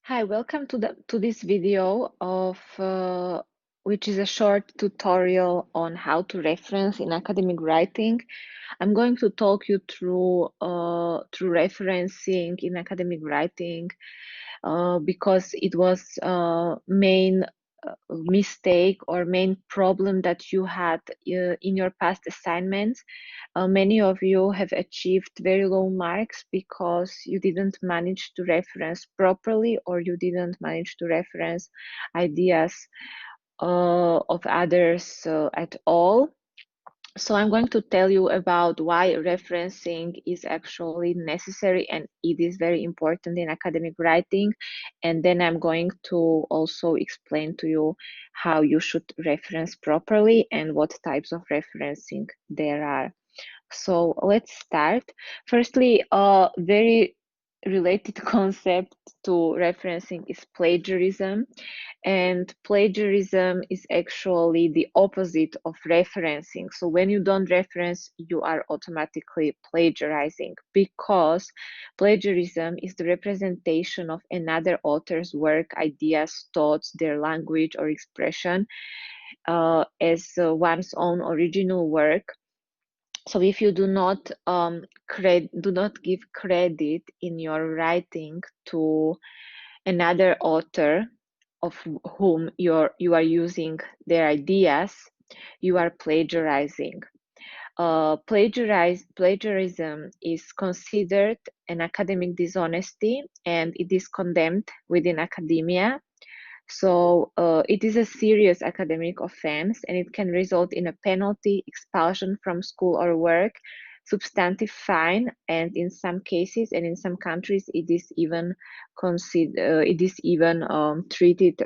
Hi, welcome to this video of which is a short tutorial on how to reference in academic writing. I'm going to talk you through referencing in academic writing because it was main mistake or main problem that you had in your past assignments. Many of you have achieved very low marks because you didn't manage to reference properly, or you didn't manage to reference ideas of others at all. So I'm going to tell you about why referencing is actually necessary and it is very important in academic writing. And then I'm going to also explain to you how you should reference properly and what types of referencing there are. So let's start. Firstly, a very related concept to referencing is plagiarism. And plagiarism is actually the opposite of referencing. So when you don't reference, you are automatically plagiarizing, because plagiarism is the representation of another author's work, ideas, thoughts, their language or expression as one's own original work. So if you do not give credit in your writing to another author of whom you are using their ideas, you are plagiarizing. Plagiarism is considered an academic dishonesty, and it is condemned within academia. So it is a serious academic offense, and it can result in a penalty, expulsion from school or work, substantive fine, and in some cases and in some countries it is even treated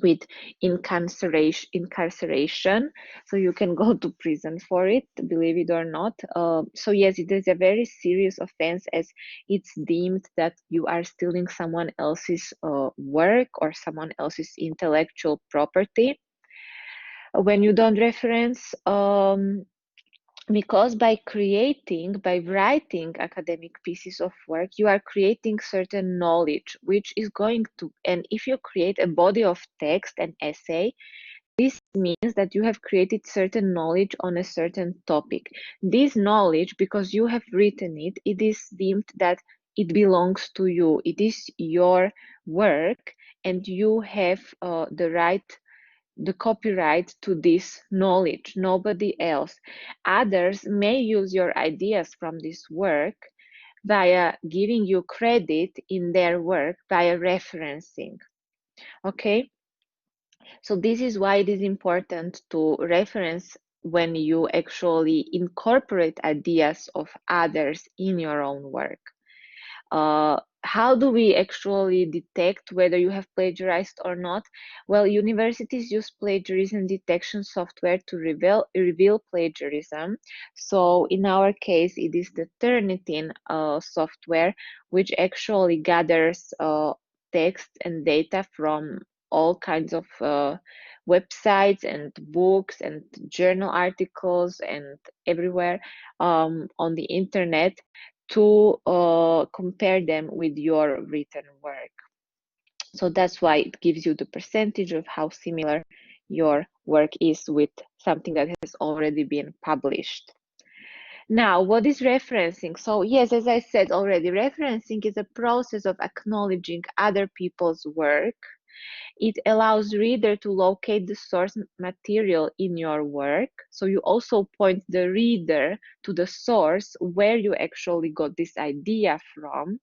with incarceration, so you can go to prison for it, believe it or not. So yes, it is a very serious offense, as it's deemed that you are stealing someone else's work or someone else's intellectual property when you don't reference. Because by writing academic pieces of work, you are creating certain knowledge, which is going to, and if you create a body of text and essay, this means that you have created certain knowledge on a certain topic. This knowledge, because you have written it, it is deemed that it belongs to you. It is your work, and you have the copyright to this knowledge, nobody else. Others may use your ideas from this work via giving you credit in their work via referencing. Okay, so this is why it is important to reference when you actually incorporate ideas of others in your own work. How do we actually detect whether you have plagiarized or not? Well, universities use plagiarism detection software to reveal plagiarism. So in our case, it is the Turnitin software, which actually gathers text and data from all kinds of websites and books and journal articles and everywhere on the internet, to compare them with your written work. So that's why it gives you the percentage of how similar your work is with something that has already been published. Now, what is referencing? So yes, as I said already, referencing is a process of acknowledging other people's work. It allows reader to locate the source material in your work. So you also point the reader to the source where you actually got this idea from.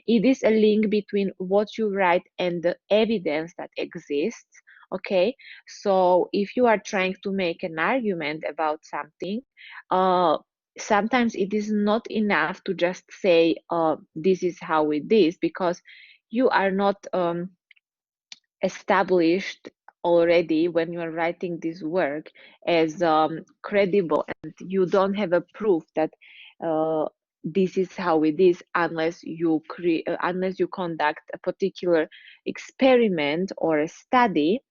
It is a link between what you write and the evidence that exists. Okay, so if you are trying to make an argument about something, sometimes it is not enough to just say, this is how it is, because you are not established already when you are writing this work as credible, and you don't have a proof that this is how it is, unless you conduct a particular experiment or a study,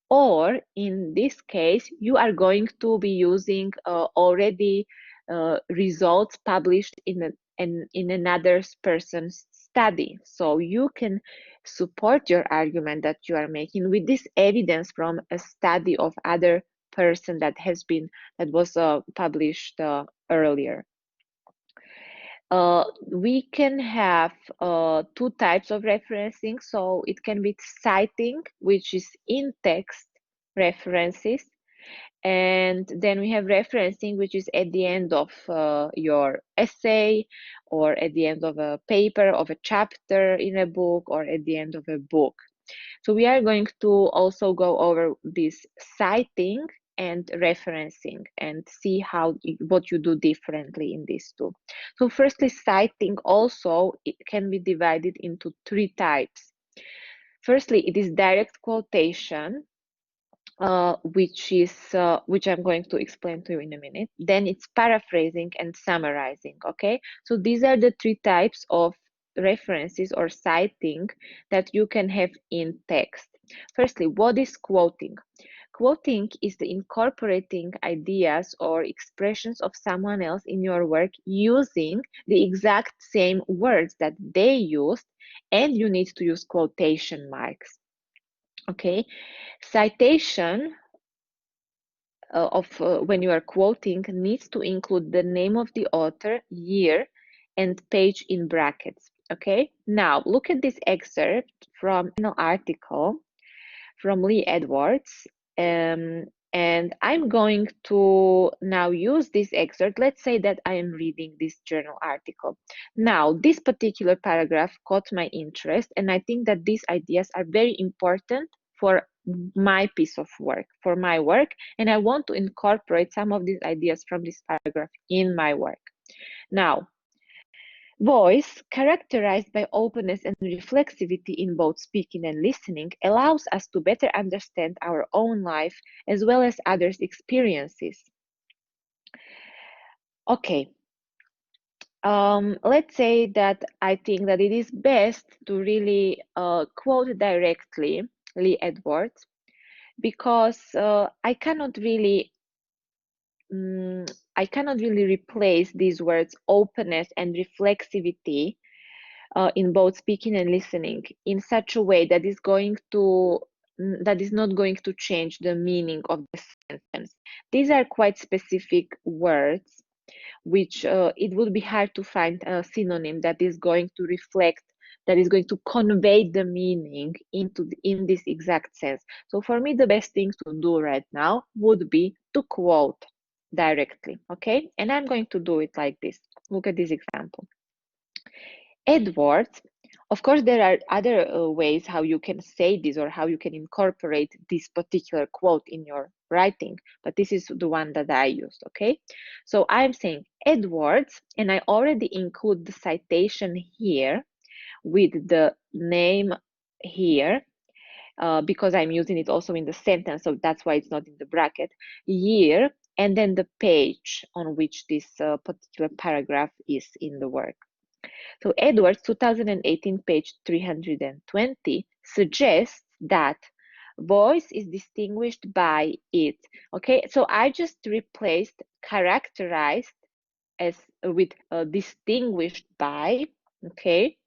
or in this case you are going to be using already results published in another person's study. So you can support your argument that you are making with this evidence from a study of other person that was published earlier. We can have two types of referencing. So it can be citing, which is in-text references, and then we have referencing, which is at the end of your essay, or at the end of a paper, of a chapter in a book, or at the end of a book. So we are going to also go over this citing and referencing and see what you do differently in these two. So firstly, citing also, it can be divided into three types. Firstly, it is direct quotation, which I'm going to explain to you in a minute. Then it's paraphrasing and summarizing. Okay, so these are the three types of references or citing that you can have in text. Firstly, what is quoting? Quoting is the incorporating ideas or expressions of someone else in your work using the exact same words that they used, and you need to use quotation marks. Okay, citation when you are quoting needs to include the name of the author, year, and page in brackets. Okay, now look at this excerpt from an article from Lee Edwards, and I'm going to now use this excerpt. Let's say that I am reading this journal article. Now, this particular paragraph caught my interest, and I think that these ideas are very important for my piece of work, for my work, and I want to incorporate some of these ideas from this paragraph in my work. Now, voice, characterized by openness and reflexivity in both speaking and listening, allows us to better understand our own life as well as others' experiences. Okay, let's say that I think that it is best to really quote directly Lee Edwards, because I cannot really replace these words openness and reflexivity in both speaking and listening in such a way that is not going to change the meaning of the sentence. These are quite specific words, which it would be hard to find a synonym that is going to reflect, that is going to convey the meaning in this exact sense. So for me, the best thing to do right now would be to quote directly. Okay, and I'm going to do it like this. Look at this example. Edwards, of course, there are other ways how you can say this or how you can incorporate this particular quote in your writing, but this is the one that I used. Okay, so I'm saying Edwards, and I already include the citation here with the name here, because I'm using it also in the sentence, so that's why it's not in the bracket, year, and then the page on which this particular paragraph is in the work. So Edwards, 2018, page 320, suggests that voice is distinguished by it. Okay, so I just replaced characterized as with distinguished by. Okay,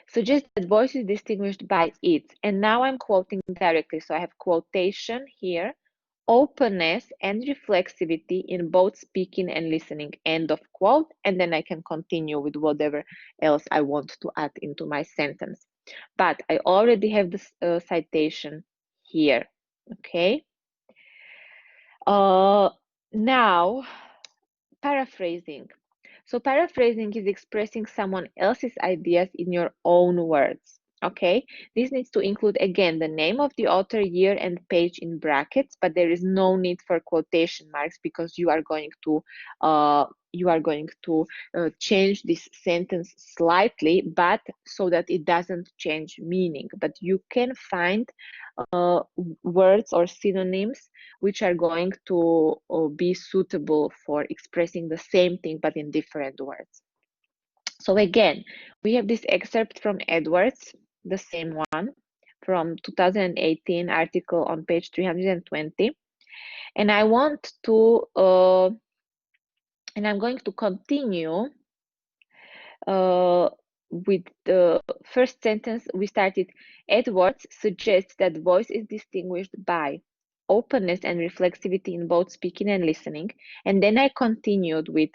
suggests that voice is distinguished by it. And now I'm quoting directly. So I have quotation here, openness and reflexivity in both speaking and listening, end of quote, and then I can continue with whatever else I want to add into my sentence. But I already have this citation here. Okay. Now, paraphrasing. So paraphrasing is expressing someone else's ideas in your own words. Okay, this needs to include again the name of the author, year, and page in brackets, but there is no need for quotation marks because you are going to change this sentence slightly, but so that it doesn't change meaning. But you can find words or synonyms which are going to be suitable for expressing the same thing but in different words. So again, we have this excerpt from Edwards, the same one from 2018 article on page 320, and I want to and I'm going to continue with the first sentence, we started, Edwards suggests that voice is distinguished by openness and reflexivity in both speaking and listening. And then I continued with,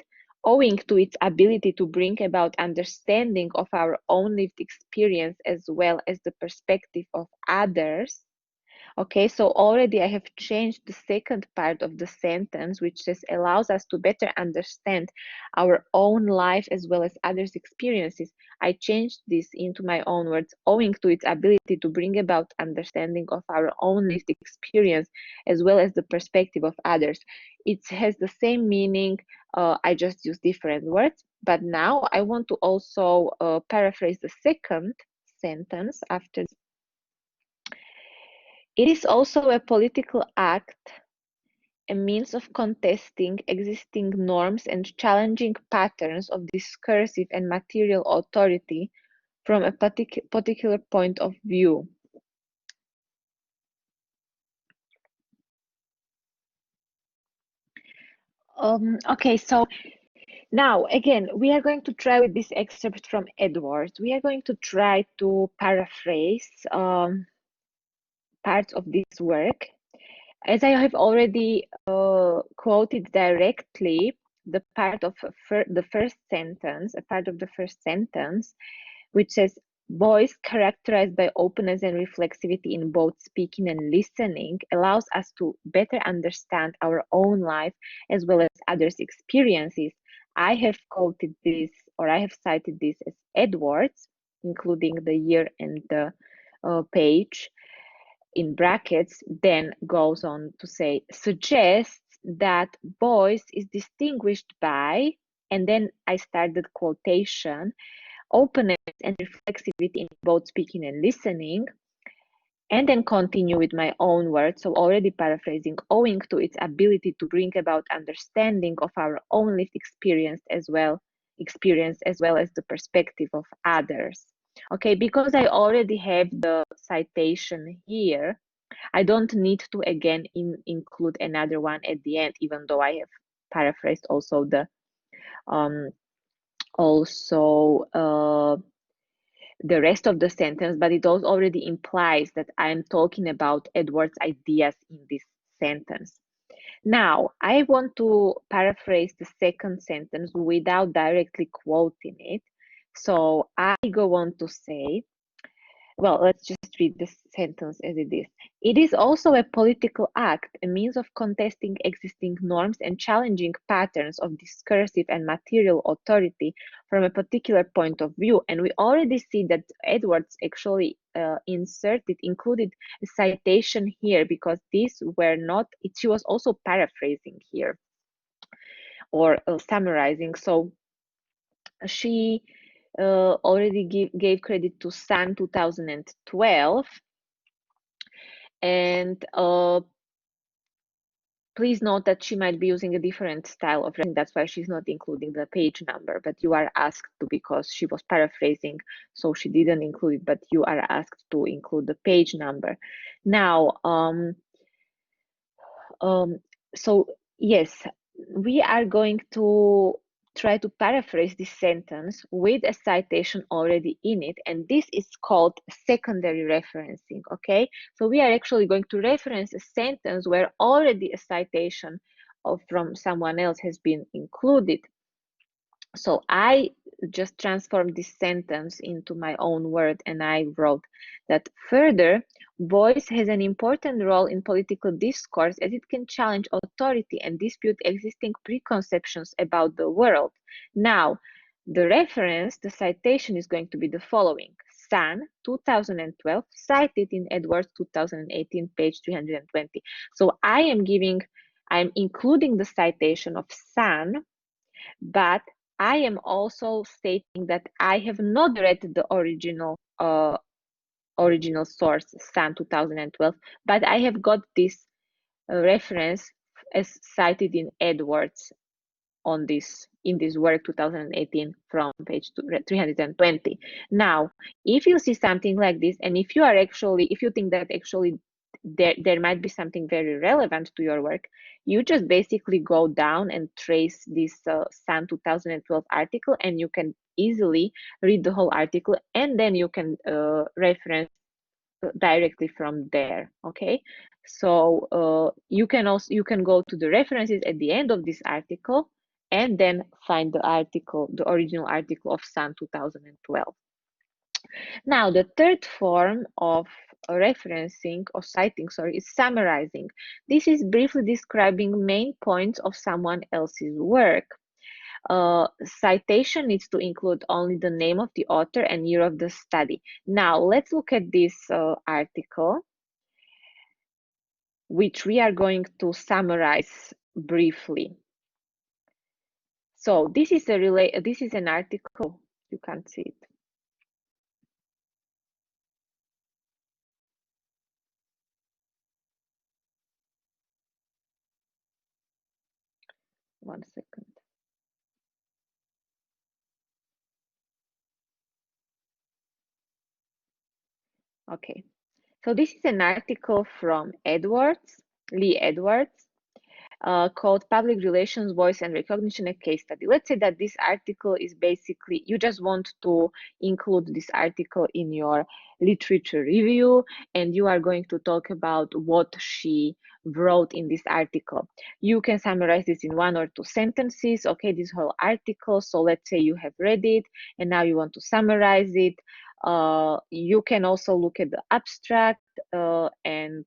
owing to its ability to bring about understanding of our own lived experience as well as the perspective of others. Okay, so already I have changed the second part of the sentence, which says allows us to better understand our own life as well as others' experiences. I changed this into my own words, owing to its ability to bring about understanding of our own lived experience as well as the perspective of others. It has the same meaning, I just use different words, but now I want to also paraphrase the second sentence after. It is also a political act, a means of contesting existing norms and challenging patterns of discursive and material authority from a particular point of view. Okay, so now again, we are going to try with this excerpt from Edwards. We are going to try to paraphrase parts of this work. As I have already quoted directly the part of the first sentence, a part of the first sentence, which says, voice characterized by openness and reflexivity in both speaking and listening allows us to better understand our own life as well as others' experiences. I have quoted this, or I have cited this as Edwards, including the year and the page in brackets, then goes on to say, suggests that voice is distinguished by, and then I started quotation, openness and reflexivity in both speaking and listening, and then continue with my own words, so already paraphrasing, owing to its ability to bring about understanding of our own lived experience as well as the perspective of others. Okay, because I already have the citation here, I don't need to again include another one at the end, even though I have paraphrased also the the rest of the sentence, but it also already implies that I'm talking about Edward's ideas in this sentence. Now, I want to paraphrase the second sentence without directly quoting it. So I go on to say, well, let's just read the sentence as it is. It is also a political act, a means of contesting existing norms and challenging patterns of discursive and material authority from a particular point of view. And we already see that Edwards actually included a citation here because these were not, she was also paraphrasing here or summarizing. So she already gave credit to Sun 2012, and please note that she might be using a different style of writing. That's why she's not including the page number, but you are asked to, because she was paraphrasing, so she didn't include it, but you are asked to include the page number. Now, so yes, we are going to try to paraphrase this sentence with a citation already in it, and this is called secondary referencing, okay? So we are actually going to reference a sentence where already a citation from someone else has been included. So I just transformed this sentence into my own word, and I wrote that further, voice has an important role in political discourse as it can challenge authority and dispute existing preconceptions about the world. Now, the reference, the citation is going to be the following. Sun, 2012, cited in Edwards 2018, page 320. So I'm including the citation of Sun, but I am also stating that I have not read the original source, Sun 2012, but I have got this reference as cited in Edwards in this work 2018 from page 320. Now, if you see something like this, and if you think that actually there might be something very relevant to your work, you just basically go down and trace this SAN 2012 article, and you can easily read the whole article, and then you can reference directly from there. Okay, so you can go to the references at the end of this article and then find the original article of SAN 2012. Now, the third form of referencing or citing, sorry, is summarizing. This is briefly describing main points of someone else's work. Citation needs to include only the name of the author and year of the study. Now, let's look at this article, which we are going to summarize briefly. So this is an article. You can't see it. One second. Okay. So this is an article from Lee Edwards, called Public Relations, Voice and Recognition, a Case Study. Let's say that this article is basically, you just want to include this article in your literature review, and you are going to talk about what she wrote in this article. You can summarize this in 1 or 2 sentences, okay, this whole article. So let's say you have read it, and now you want to summarize it. You can also look at the abstract, and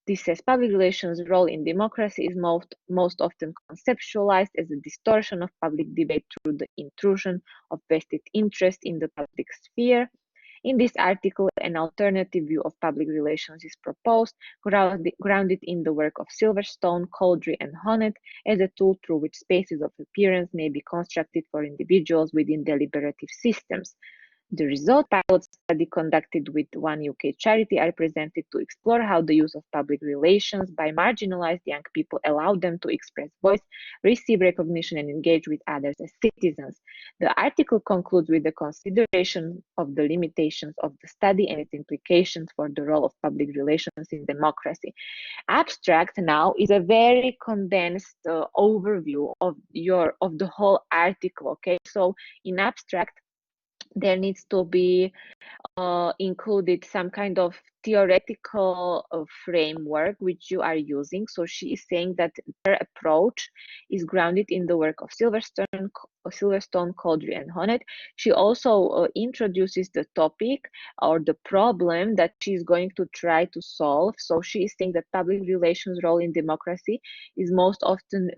this says public relations role in democracy is most often conceptualized as a distortion of public debate through the intrusion of vested interest in the public sphere. In this article, an alternative view of public relations is proposed, grounded in the work of Silverstone, Cowdery, and Honneth as a tool through which spaces of appearance may be constructed for individuals within deliberative systems. The results of pilot study conducted with one UK charity are presented to explore how the use of public relations by marginalized young people allowed them to express voice, receive recognition, and engage with others as citizens. The article concludes with the consideration of the limitations of the study and its implications for the role of public relations in democracy. Abstract now is a very condensed overview of the whole article. Okay, so in abstract, there needs to be included some kind of theoretical framework which you are using. So she is saying that her approach is grounded in the work of Silverstone, Cowdery, and Honneth. She also introduces the topic or the problem that she is going to try to solve. So she is saying that public relations role in democracy is most often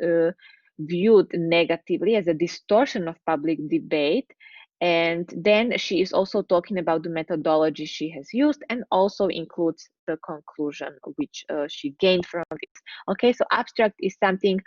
viewed negatively as a distortion of public debate. And then she is also talking about the methodology she has used, and also includes the conclusion which she gained from it. Okay, so abstract is something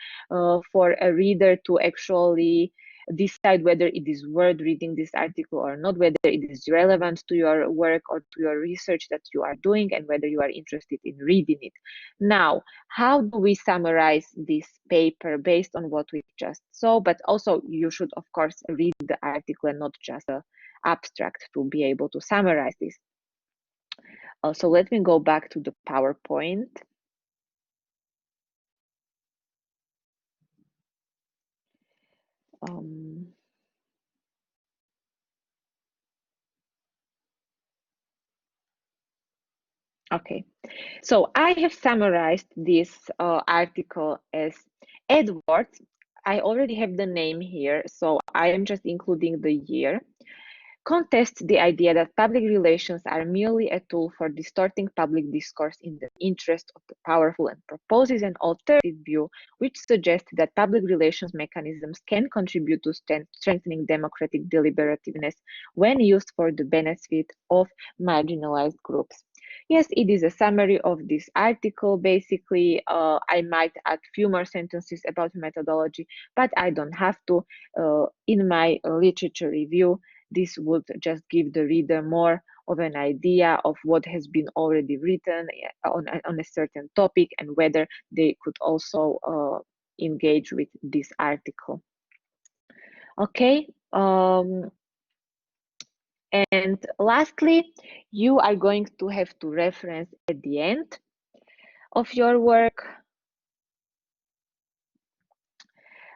for a reader to actually decide whether it is worth reading this article or not, whether it is relevant to your work or to your research that you are doing, and whether you are interested in reading it. Now, how do we summarize this paper based on what we just saw? But also you should, of course, read the article and not just the abstract to be able to summarize this. So let me go back to the PowerPoint. Okay, so I have summarized this article as Edwards. I already have the name here, so I am just including the year. Contests the idea that public relations are merely a tool for distorting public discourse in the interest of the powerful, and proposes an alternative view which suggests that public relations mechanisms can contribute to strengthening democratic deliberativeness when used for the benefit of marginalized groups. Yes, it is a summary of this article. Basically, I might add few more sentences about methodology, but I don't have to. In my literature review, this would just give the reader more of an idea of what has been already written on a certain topic, and whether they could also engage with this article. Okay. And lastly, you are going to have to reference at the end of your work.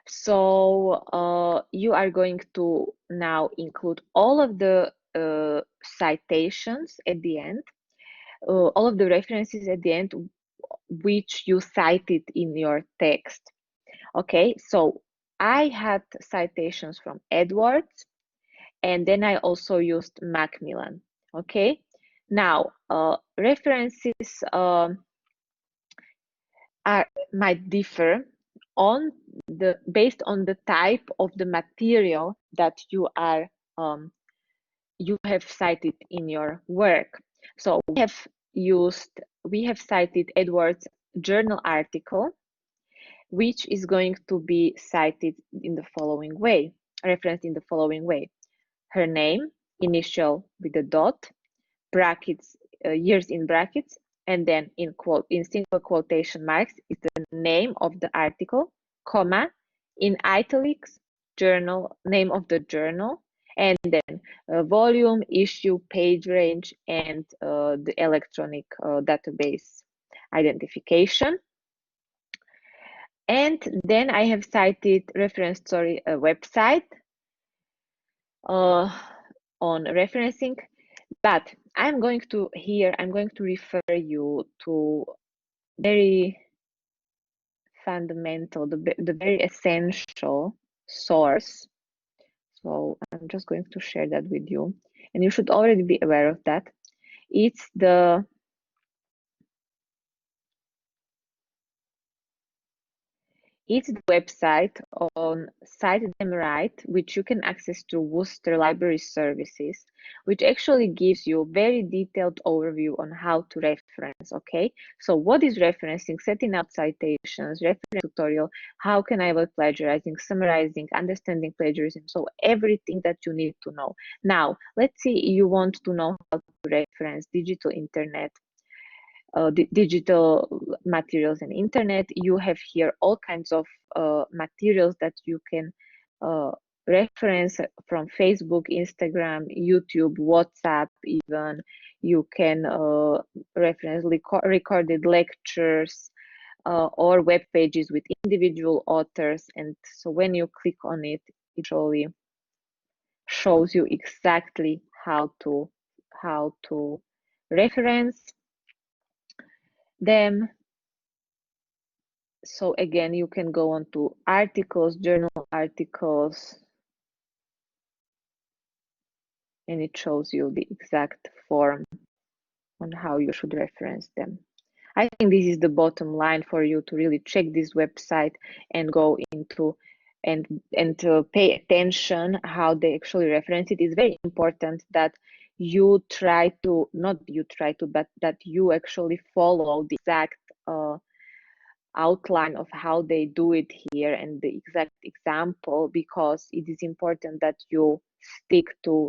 So you are going to now include all of the citations at the end, all of the references at the end, which you cited in your text. Okay, so I had citations from Edwards, and then I also used Macmillan. Okay, now references might differ on based on the type of the material that you have cited in your work. So we have cited Edwards' journal article, which is going to be cited in the following way, referenced in the following way: her name, initial with a dot, brackets, years in brackets, and then in single quotation marks is the name of the article, comma, in italics, journal, name of the journal, and then volume, issue, page range, and the electronic database identification. And then I have cited referenced, a website on referencing, but I'm going to refer you to very fundamental, the very essential source. So I'm just going to share that with you, and you should already be aware of that. It's the website on Cite Them Right, which you can access through Worcester Library Services, which actually gives you a very detailed overview on how to reference, okay? So what is referencing, setting up citations, reference tutorial, how can I avoid plagiarizing, summarizing, understanding plagiarism, so everything that you need to know. Now, let's say you want to know how to reference digital internet, digital materials and internet. You have here all kinds of materials that you can reference from Facebook, Instagram, YouTube, WhatsApp even. You can reference recorded lectures or web pages with individual authors. And so when you click on it, it actually shows you exactly how to reference them. So again, you can go on to articles, journal articles, and it shows you the exact form on how you should reference them. I think this is the bottom line for you to really check this website and go into and to pay attention how they actually reference it. It's very important that you try to, not you try to, but that you actually follow the exact outline of how they do it here and the exact example, because it is important that you stick to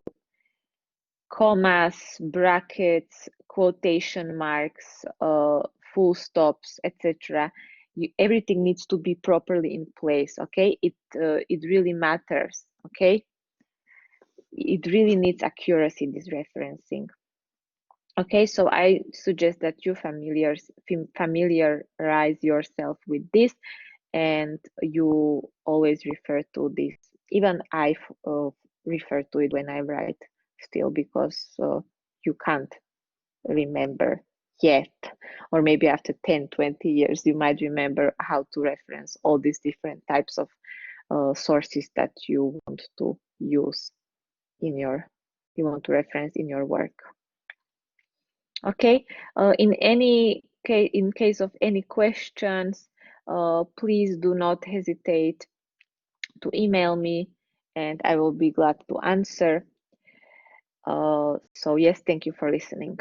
commas, brackets, quotation marks, full stops, etc. Everything needs to be properly in place. Okay, it really matters. Okay, it really needs accuracy, this referencing. Okay, so I suggest that you familiarize yourself with this, and you always refer to this. Even I refer to it when I write still, because you can't remember yet, or maybe after 10-20 years you might remember how to reference all these different types of sources that you want to use in your reference in your work. Okay, in case of any questions, please do not hesitate to email me, and I will be glad to answer. So yes, thank you for listening.